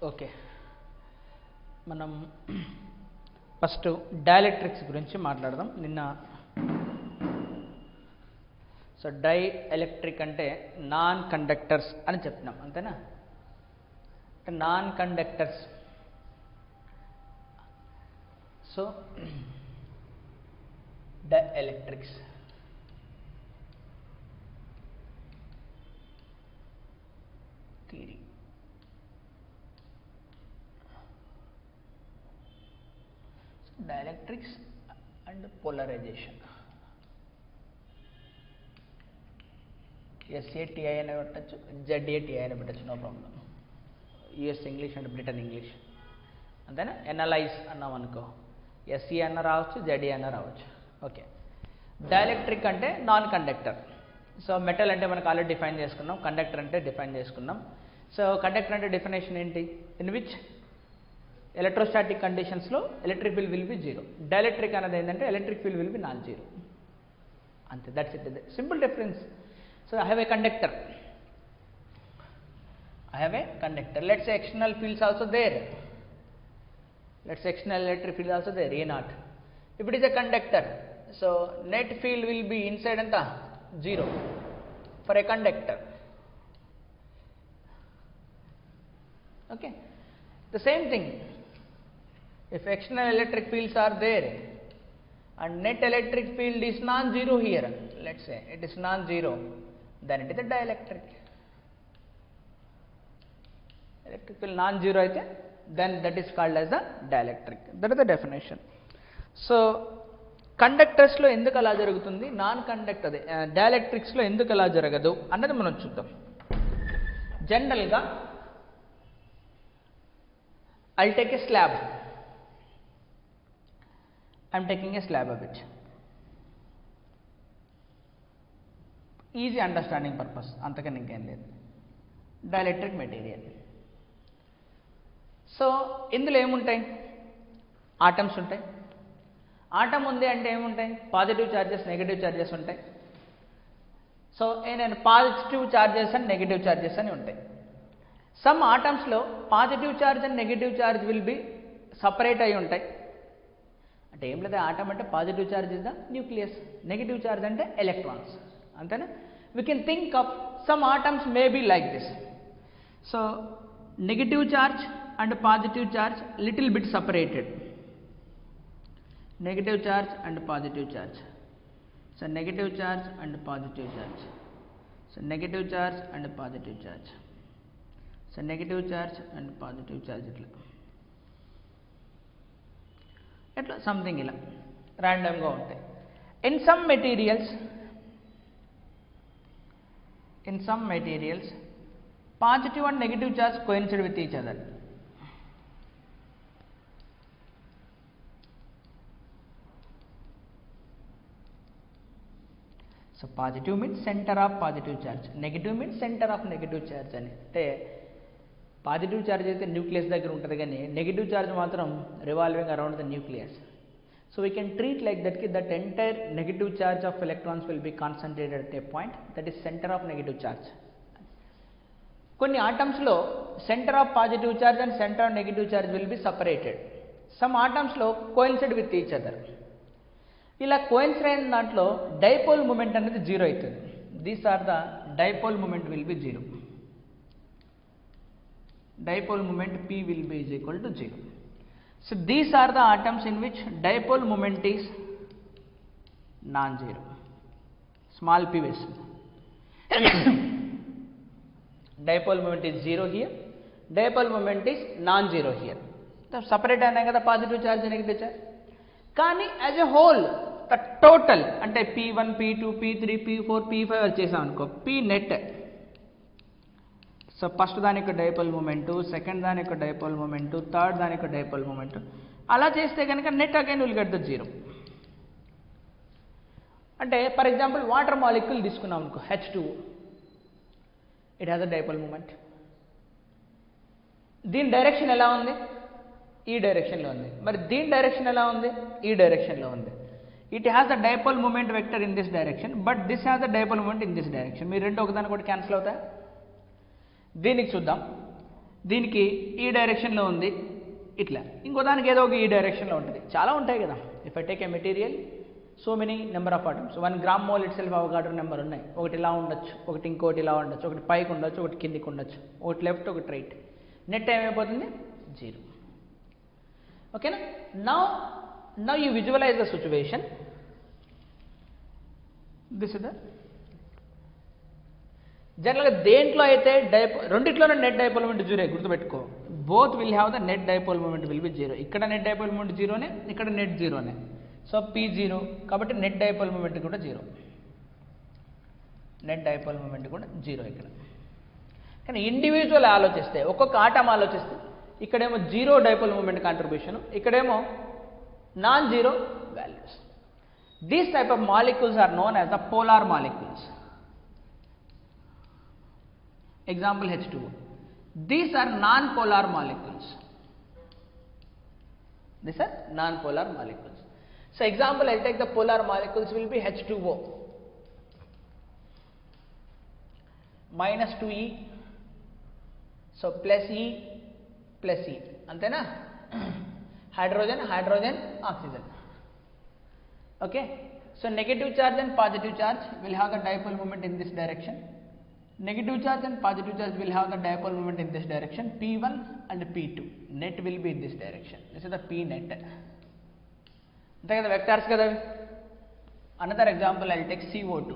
Okay, మనం first dielectrics గురించి మాట్లాడదాం. సో డై ఎలక్ట్రిక్ అంటే నాన్ కండక్టర్స్ అని చెప్తున్నాం, అంతేనా? అంటే non conductors. So dielectrics theory. Dielectrics and polarisation. SATI అని పెట్టచ్చు, ZATI అని పెట్టచ్చు, no problem. US English and Britain English, అంతేనా? ఎనలైజ్ అన్నాం అనుకో, SE అన్న రావచ్చు, ZE అన్న రావచ్చు. ఓకే, డైఎలక్ట్రిక్ అంటే నాన్ కండక్టర్. సో మెటల్ అంటే మనకు ఆల్రెడీ డిఫైన్ చేసుకున్నాం, కండక్టర్ అంటే డిఫైన్ చేసుకున్నాం. సో కండక్టర్ అంటే డెఫినేషన్ ఏంటి? ఇన్ విచ్ ఎలక్ట్రోస్టాటిక్ కండిషన్స్లో electric field will be zero. Dielectric అనేది ఏంటంటే electric field will be non zero, అంతే. That's it, simple difference. So I have a conductor. Let's say external fields also there. Let's say external electric field also there, A naught. If it is a conductor, so net field will be inside and zero for a conductor. Okay, the same thing. If external electric fields are there and net electric field is non-zero here, let's say it is non-zero, then it is a dielectric. Electric field non-zero అయితే then that is called as the dielectric. That is the definition. So conductors లో ఎందుకు అలా జరుగుతుంది, non conductor dielectrics లో ఎందుకు అలా జరగదు అన్నది మనం చూద్దాం. జనరల్ గా I'll take a slab. I'm taking a slab of it. Easy understanding purpose, అంతకన్నా ఇంకేం లేదు. Dielectric material. సో ఇందులో ఏముంటాయి? ఆటమ్స్ ఉంటాయి. ఆటమ్ ఉంది అంటే ఏముంటాయి? పాజిటివ్ ఛార్జెస్, నెగిటివ్ ఛార్జెస్ ఉంటాయి. సో నేను positive charges and negative charges అని ఉంటాయి. సమ్ ఆటమ్స్లో positive charge and negative charge will be separate అయి ఉంటాయి. అంటే ఏం లేదా, ఆటమ్ అంటే positive charge is the nucleus, negative charge అంటే ఎలక్ట్రాన్స్, అంతేనా? We can think of some atoms may be like this. So negative charge and positive charge little bit separated. Negative charge and positive charge. So negative charge and positive charge. So negative charge and positive charge. So negative charge and positive charge ఇట్లా something ఇలా ర్యాండమ్గా ఉంటాయి. In some materials positive and negative charge coincide with each other. So positive means center of positive charge, negative means center of negative charge అని. అంటే positive charge అయితే nucleus దగ్గర ఉంటుంది, కానీ నెగిటివ్ ఛార్జ్ మాత్రం revolving around the nucleus. So we can treat like that entire negative charge of electrons will be concentrated at a point, that is center of negative charge. కొన్ని atoms లో centre of positive charge and centre of negative charge will be separated. Some atoms లో coincide with each other. ఇలా coincide అయిన దాంట్లో dipole moment అనేది zero అవుతుంది. These are the dipole moment will be zero. Dipole moment P will be is equal to 0. So these are the atoms in which dipole moment is non-zero. Small p vessel. Dipole moment is 0 here. Dipole moment is non-zero here. So separate అయినా కదా positive charge, negative charge. కానీ as a whole the total అంటే P1, P2, P3, P4, P5 వచ్చేసాం అనుకో, P net. So first దాని యొక్క dipole movement, second దాని యొక్క డైపోల్ మూమెంటు, థర్డ్ దాని యొక్క డైపోల్ మూమెంటు, అలా చేస్తే కనుక net again will get the zero. అంటే ఫర్ ఎగ్జాంపుల్ వాటర్ మాలిక్యూల్ తీసుకున్నాం అనుకో, H2, it has a dipole moment. దీని డైరెక్షన్ ఎలా ఉంది? ఈ డైరెక్షన్లో ఉంది. మరి దీని డైరెక్షన్ ఎలా ఉంది? ఈ డైరెక్షన్లో ఉంది. It has a dipole moment vector in this direction, but this has a dipole moment in this direction. మీరు రెండు ఒకదాని కూడా క్యాన్సిల్ అవుతాయి. దీనికి చూద్దాం. దీనికి ఈ డైరెక్షన్లో ఉంది ఇట్లా, ఇంకో దానికి ఏదో ఒక ఈ డైరెక్షన్లో ఉంటుంది. చాలా ఉంటాయి కదా. If I take a material, so many number of atoms, 1 gram mole it self Avogadro number ఉన్నాయి. ఒకటి ఇలా ఉండొచ్చు, ఒకటి ఇంకోటి ఇలా ఉండొచ్చు, ఒకటి పైకి ఉండొచ్చు, ఒకటి కిందికి ఉండొచ్చు, ఒకటి లెఫ్ట్ ఒకటి రైట్. నెట్ ఏమైపోతుంది? 0. ఓకేనా? Now you visualise the situation. This is the జనరల్గా దేంట్లో అయితే రెండిట్లోనే నెట్ డైపోల్ మూమెంట్ 0, గుర్తుపెట్టుకో. Both will have the net dipole moment will be 0. ఇక్కడ నెట్ డైపోల్ మూమెంట్ 0నే, ఇక్కడ నెట్ 0నే. సో P 0, కాబట్టి నెట్ డైపోల్ మూమెంట్ కూడా 0. నెట్ డైపోల్ మూమెంట్ కూడా 0 ఇక్కడ. కానీ ఇండివిజువల్ ఆలోచిస్తే, ఒక్కొక్క ఆటం ఆలోచిస్తే, ఇక్కడేమో 0 డైపోల్ మూమెంట్ కాంట్రిబ్యూషన్, ఇక్కడేమో non zero values. These type of molecules are known as the polar molecules. Example H2O. These are non-polar molecules. These are non-polar molecules. So example, I'll take the polar molecules will be H2O minus 2E, so plus E plus E. Antena? Hydrogen, hydrogen, oxygen. Okay. So negative charge and positive charge will have the dipole moment in this direction. Negative charge and positive charge will have the dipole moment in this direction, P1 and P2. Net will be in this direction. This is the P net. Ante kada vectors kada. Another example, I will take CO2.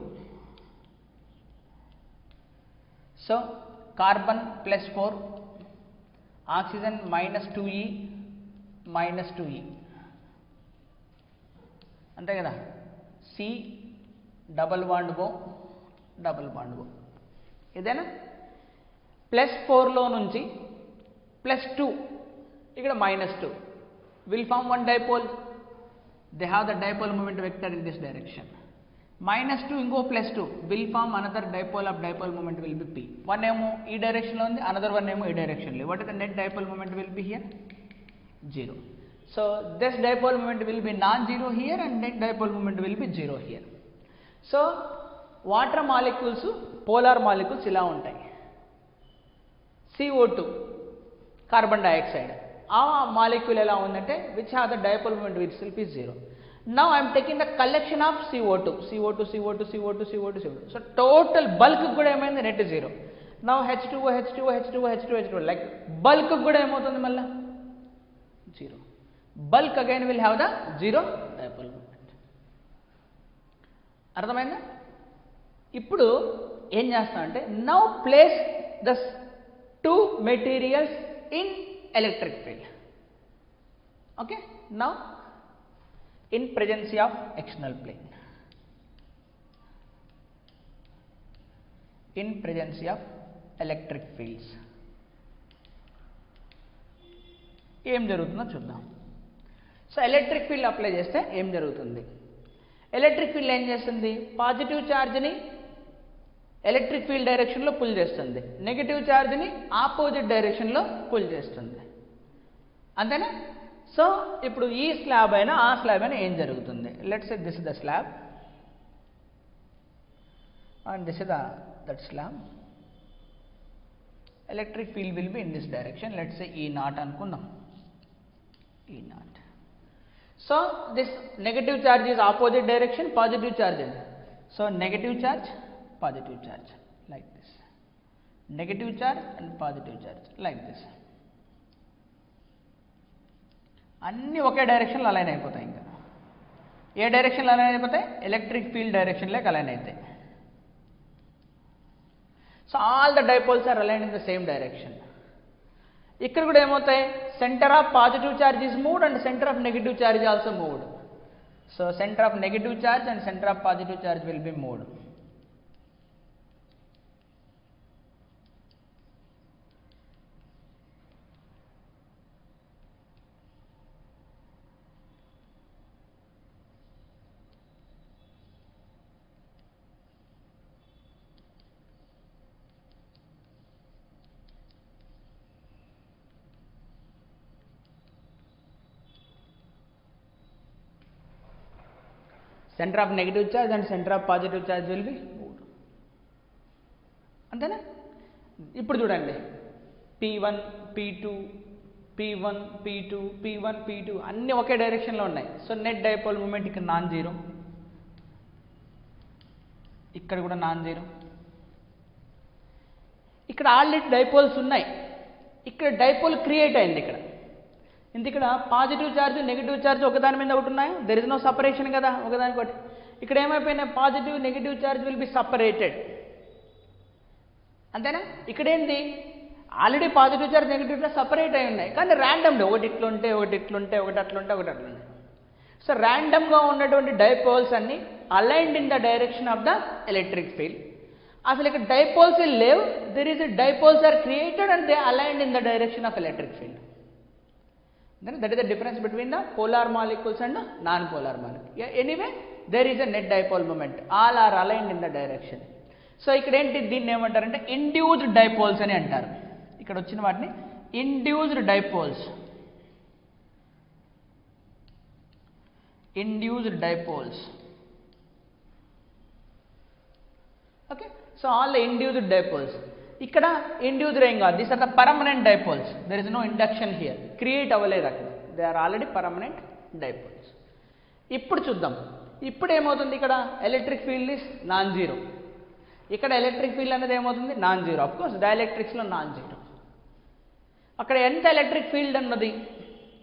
So carbon plus 4, oxygen minus 2E minus 2E. Ante kada. C double bond O, double bond O. ఇదేనా? +4లో నుంచి +2, ఇక్కడ -2 will form one dipole. They have the dipole moment vector in this direction. -2 ఇంకో +2 will form another dipole of dipole moment will be P. One ఏమో ఈ డైరెక్షన్లో ఉంది, another one ఏమో ఈ డైరెక్షన్లో. What is the net dipole moment will be here? 0. So this dipole moment will be non-zero here and net dipole moment will be 0 here. So water molecules, polar molecules ఇలా ఉంటాయి. CO2 carbon dioxide, ఆ molecule ఎలా ఉందంటే which have the dipole moment which self is 0. Now I'm taking the collection of CO2. So total bulk కూడా ఏమైంది? Net 0. Now H2O like bulk కూడా ఏమవుతుంది? మళ్ళీ 0. Bulk again will have the 0 dipole moment. అర్థమైందా? ఇప్పుడు ఏం చేస్తామంటే, now place the 2 materials in electric field. Okay. Now in presence of external plane, in presence of electric fields ఏం జరుగుతుందో చూద్దాం. సో ఎలక్ట్రిక్ ఫీల్డ్ అప్లై చేస్తే ఏం జరుగుతుంది? ఎలక్ట్రిక్ ఫీల్డ్ ఏం చేస్తుంది? పాజిటివ్ ఛార్జ్ని ఎలక్ట్రిక్ ఫీల్డ్ డైరెక్షన్లో పుల్ చేస్తుంది, నెగిటివ్ ఛార్జ్ని ఆపోజిట్ డైరెక్షన్లో పుల్ చేస్తుంది. అంతేనా? సో ఇప్పుడు ఈ స్లాబ్ అయినా ఆ స్లాబ్ అయినా ఏం జరుగుతుంది? Let's say this is the slab and this is that slab. Electric field will be in this direction. Let's say E0 అనుకుందాం. E0. So this negative charge is opposite direction, positive charge is. So negative charge, positive charge like this. Negative charge and positive charge like this. అన్నీ ఒకే డైరెక్షన్లో align అయిపోతాయి. ఇంకా ఏ డైరెక్షన్లో align అయిపోతాయి? Electric field డైరెక్షన్లోకి align అవుతాయి. So all the dipoles are align in the same direction. ఇక్కడ కూడా ఏమవుతాయి? Centre of positive charge is moved and centre of negative charge also moved. So centre of negative charge and centre of positive charge will be moved. Centre of negative charge and centre of positive charge will be moved. అంతేనా? ఇప్పుడు చూడండి, P1 P2 P1 P2 P1 P2 అన్నీ ఒకే డైరెక్షన్లో ఉన్నాయి. So net dipole moment ఇక్కడ non zero, ఇక్కడ కూడా non zero. ఇక్కడ ఆల్రెడీ డైపోల్స్ ఉన్నాయి, ఇక్కడ డైపోల్ క్రియేట్ అయింది. ఇక్కడ పాజిటివ్ ఛార్జ్ నెగిటివ్ ఛార్జ్ ఒకదాని మీద ఒకటి ఉన్నాయి, దెర్ ఇస్ నో సపరేషన్ కదా ఒకదానికొకటి. ఇక్కడ ఏమైపోయినాయి, positive negative charge will be separated, అంతేనా. ఇక్కడ ఏంటి, already positive charge negative charge separate అయి ఉన్నాయి, కానీ ర్యాండమ్లీ ఒకటి ఇట్లుంటే ఒకటి ఇట్లుంటే ఒకటి అట్లుంటే ఒకటి అట్లుంటే. సో ర్యాండమ్గా ఉన్నటువంటి డైపోల్స్ అన్ని aligned in the direction of the electric field. అసలు ఇక్కడ డైపోల్స్ లేవు, there is dipoles are created and they aligned in the direction of electric field. Then that is the difference between the polar molecules and the non-polar molecules. Yeah, anyway, there is a net dipole moment. All are aligned in the direction. So ikkada enti deenni emantarante induced dipoles ani antaru. Ikkada vachina vaatini induced dipoles. Induced dipoles. Okay. So all the induced dipoles. ఇక్కడ induced ఏం కాదు, this are the permanent dipoles, there is no induction here, create అవ్వలేదు అక్కడ, they are already permanent dipoles. ఇప్పుడు చూద్దాం, ఇప్పుడు ఏమవుతుంది, ఇక్కడ electric field is non zero, ఇక్కడ ఎలక్ట్రిక్ ఫీల్డ్ అనేది ఏమవుతుంది నాన్ జీరో, ఆఫ్ కోర్స్ డైఎలక్ట్రిక్స్లో నాన్ జీరో. అక్కడ ఎంత ఎలక్ట్రిక్ ఫీల్డ్ అన్నది,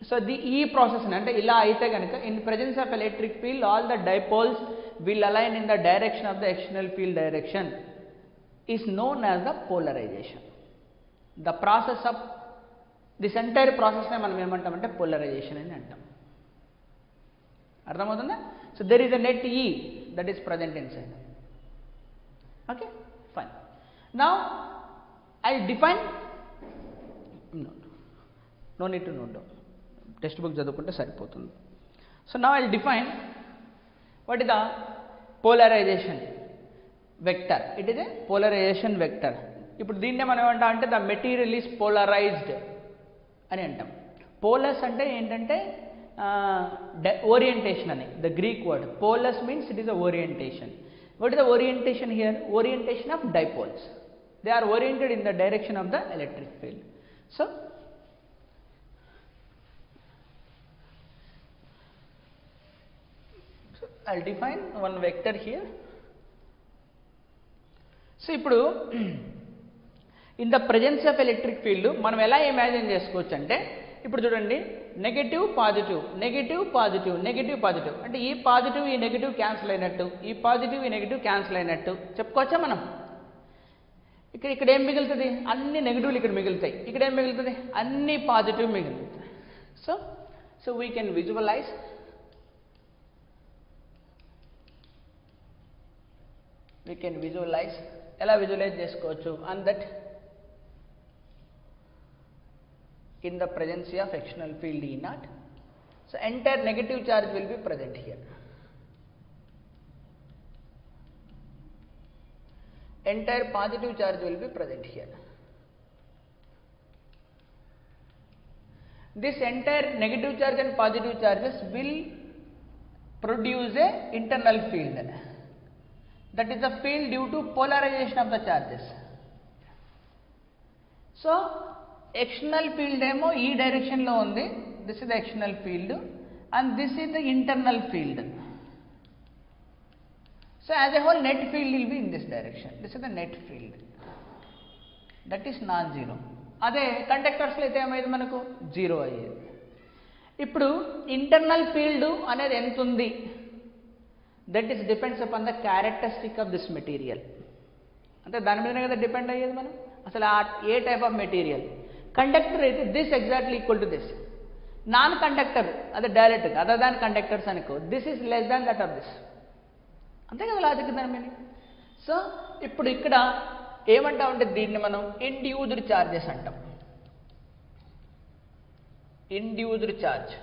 సో ఈ ప్రాసెస్ అంటే ఇలా అయితే కనుక in presence of electric field all the dipoles will align in the direction of the external field direction is known as the polarization. The process of this entire process ne manam emantamante polarization ani antam. Ardhamavutunda? So there is a net E that is present inside. Okay, fine. Now I'll define, no need to note down, text book chadukunte saripotundi. So now I'll define what is the polarization vector. It is a polarization vector. ఇప్పుడు దీన్నే మనం ఏమంటాం అంటే the material is polarised అని అంటాం. Police అంటే ఏంటంటే orientation అని, the Greek word polos means it is a orientation. What is the orientation here, orientation of dipoles, they are oriented in the direction of the electric field. So I'll define one vector here. So ఇప్పుడు in the presence of electric field మనం ఎలా imagine చేసుకోవచ్చు అంటే, ఇప్పుడు చూడండి negative positive negative positive negative positive అంటే ఈ positive ఈ నెగటివ్ క్యాన్సిల్ అయినట్టు, ఈ పాజిటివ్ ఈ నెగటివ్ క్యాన్సిల్ అయినట్టు చెప్పుకోవచ్చా మనం. ఇక్కడ ఏం మిగులుతుంది, అన్ని నెగటివ్లు ఇక్కడ మిగులుతాయి, ఇక్కడ ఏం మిగులుతుంది, అన్ని పాజిటివ్ మిగులుతాయి. సో వీ కెన్ విజువలైజ్ ఎలా విజువలైజ్ చేసుకోవచ్చు, and that in the presence of external field E naught, so entire negative charge will be present here, entire positive charge will be present here. This entire negative charge and positive charges will produce a internal field, that is the field due to polarization of the charges. So external field ఏమో ఈ direction లో ఉంది, this is the external field and this is the internal field. So as a whole net field will be in this direction, this is the net field that is non zero. అదే కండక్టర్స్లో అయితే ఏమైంది మనకు zero అయ్యేది. ఇప్పుడు internal field అనేది ఎంత ఉంది, that is depends upon the characteristic of this material, అంటే దాని మీదనే కదా డిపెండ్ అయ్యేది మనం. అసలు ఏ టైప్ ఆఫ్ మెటీరియల్, కండక్టర్ అయితే this exactly equal to this, non conductor అదే డైరెక్ట్ అదర్ దాన్ కండక్టర్స్ అనుకో, this is less than that of this, అంతే కదా లాజిక్ దాని మీనింగ్. సో ఇప్పుడు ఇక్కడ ఏమంటామంటే దీన్ని మనం ఇండ్యూస్డ్ చార్జెస్ అంటాం. Induced charge,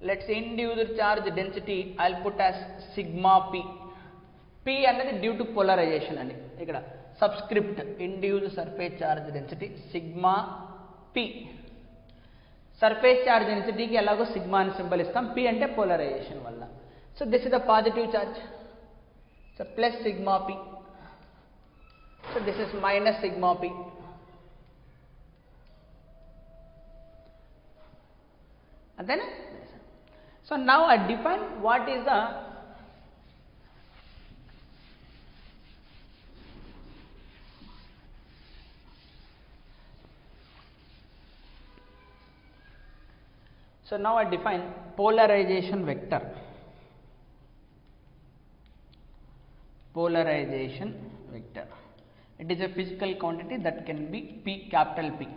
let's induced charge density I will put as sigma P. P అనేది డ్యూ టు పోలరైజేషన్ అండి, ఇక్కడ subscript induced surface charge density sigma P. Surface charge డెన్సిటీకి ఎలాగో సిగ్మా అని సింబల్ ఇస్తాం, పి అంటే పోలరైజేషన్ వల్ల. So this is the positive charge, so plus sigma P, so this is minus sigma P. అంతేనా? So now I define what is the polarization vector. Polarization vector. It is a physical quantity that can be P, capital P.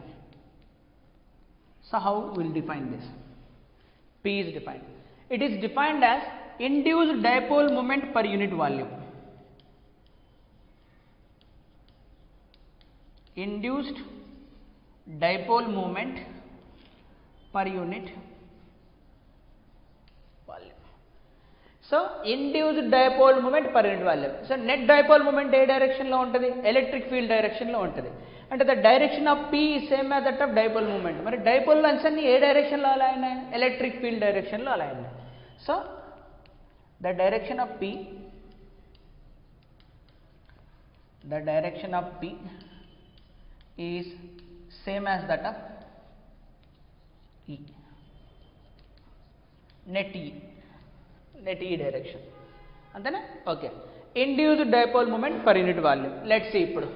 So how we will define this? P is defined. It is defined as induced dipole moment per unit volume. Induced dipole moment per unit volume. So induced dipole moment per unit volume. So net dipole moment ఏ direction లో ఉంటుంది? Electric field direction లో ఉంటుంది. అంటే the direction of P same as that of dipole moment. మరి dipole lines అన్ని ఏ direction లో అలా అయినాయి? ఎలక్ట్రిక్ ఫీల్డ్ డైరెక్షన్ లో అలా అయినాయి. So the direction of P is same as that of E. Net E direction అంతేనా? Okay. Induced dipole moment per unit volume. Let's see ఇప్పుడు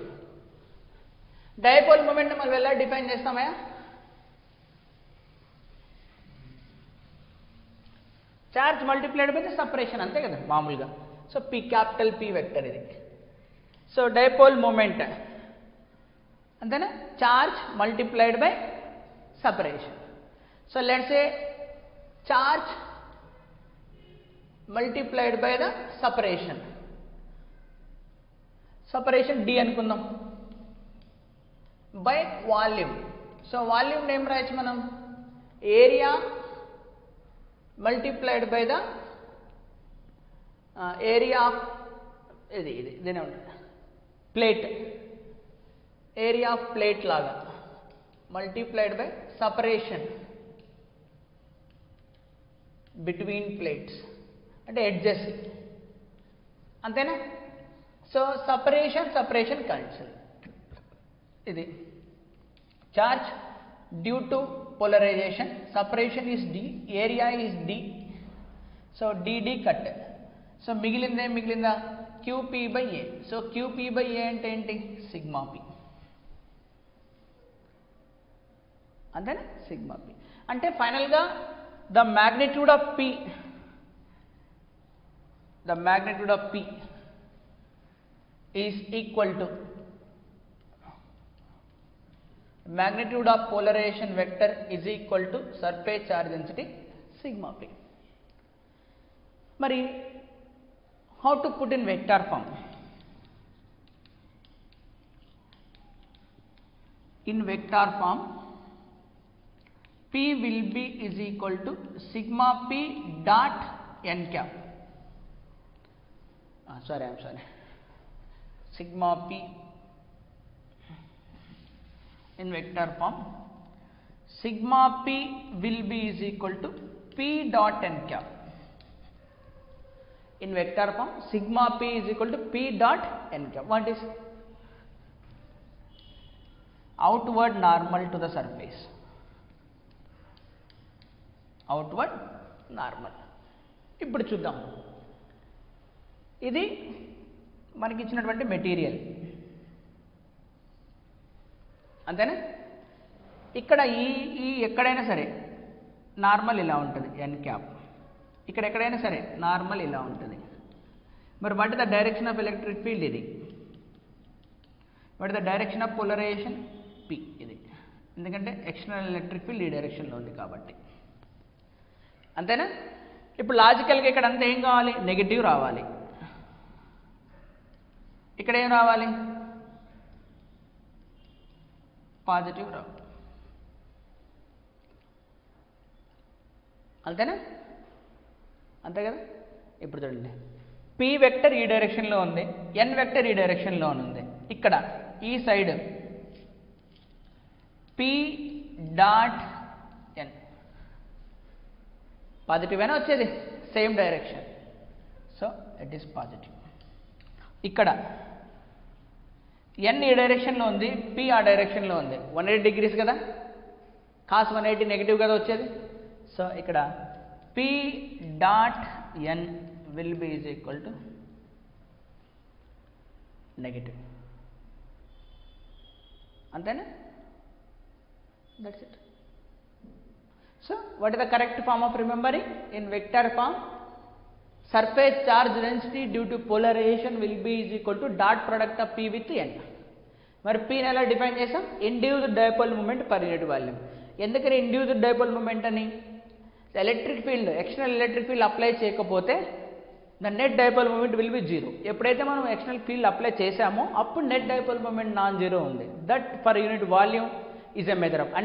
డైపోల్ మూమెంట్ మనం ఎలా డిఫైన్ చేస్తామయ్యా? Charge multiplied by the separation, అంతే కదా మామూలుగా. So P, capital P vector ఇది. So dipole moment అంతేనా? Charge multiplied by separation. So let's say charge multiplied by the separation. Separation D అనుకుందాం బై వాల్యూమ్. సో వాల్యూమ్ ఏం రాయొచ్చు మనం? Area multiplied by the area of ఇదేనే ఉంటుంది plate, area of plate లాగా multiplied by separation between plates అంటే edges, అంతేనా? So separation cancel. ఇది charge due to polarisation, separation is D, area is D. So DD cut. So మిగిలిందా? QP by A. So QP by A అంటే ఏంటి? Sigma P, అంతేనా? Sigma P అంటే ఫైనల్గా the magnitude of P is equal to magnitude of polarization vector is equal to surface charge density sigma P. Mari how to put in vector form? In vector form, P will be is equal to sigma P dot n cap. I'm sorry. Sigma P in vector form, sigma P will be is equal to P dot n cap. In vector form, sigma P is equal to P dot n cap. What is? Outward normal to the surface. Outward normal. ఇప్పుడు చూద్దాం. ఇది మనకి ఇచ్చినటువంటి material, అంతేనా? ఇక్కడ ఈ ఎక్కడైనా సరే నార్మల్ ఇలా ఉంటుంది ఎన్ క్యాప్, ఇక్కడ ఎక్కడైనా సరే నార్మల్ ఇలా ఉంటుంది. మరి what is the direction of electric field? ఇది. What is the direction of polarisation? P. ఇది. ఎందుకంటే ఎక్స్టర్నల్ ఎలక్ట్రిక్ ఫీల్డ్ ఈ డైరెక్షన్లో ఉంది కాబట్టి, అంతేనా? ఇప్పుడు లాజికల్గా ఇక్కడ అంతా ఏం కావాలి? నెగిటివ్ రావాలి. ఇక్కడ ఏం రావాలి? పాజిటివ్ రావాలి, అంతేనా? అంతే కదా? ఇప్పుడు చూడండి, P వెక్టర్ ఈ డైరెక్షన్లో ఉంది, N వెక్టర్ ఈ డైరెక్షన్లో ఉంది. ఇక్కడ ఈ side P dot N positive అయినా వచ్చేది, same direction. So it is positive. ఇక్కడ N ఈ డైరెక్షన్లో ఉంది, P ఆ డైరెక్షన్లో ఉంది. 180 డిగ్రీస్ కదా, కాస్ 180 నెగిటివ్ కదా వచ్చేది. సో ఇక్కడ P dot n will be is equal to negative. అంతేనా? That's it. So what is the correct form of remembering? In vector form, surface charge density due to polarization will be is equal to dot product of P with n. మరి P ని ఎలా define చేసాం? Induced dipole moment per unit volume. ఎందుకని induced dipole moment అని? Electric field, external electric field apply చేయకపోతే the net dipole moment will be zero. ఎప్పుడైతే మనం external field apply చేసామో అప్పుడు net dipole moment non zero ఉంది. That per unit volume is a measure of.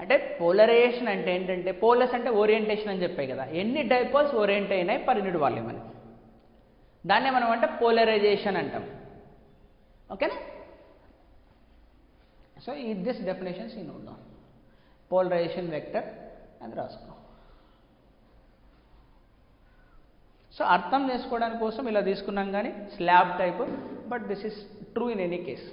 అంటే polarisation అంటే ఏంటంటే, పోలస్ అంటే ఓరియంటేషన్ అని చెప్పాయి కదా, ఎన్ని డైపోల్స్ ఓరియంట్ అయినాయి పర్ యూనిట్ వాల్యూమ్ అని, దాన్నే మనం అంటే పోలరైజేషన్ అంటాం. ఓకేనా? సో ఈ దిస్ డెఫినేషన్స్ ఈ నోట్ డౌన్. పోలరైజేషన్ వెక్టర్ అని రాసుకో. సో అర్థం చేసుకోవడానికి కోసం ఇలా తీసుకున్నాం కానీ slab type, but this is true in any case.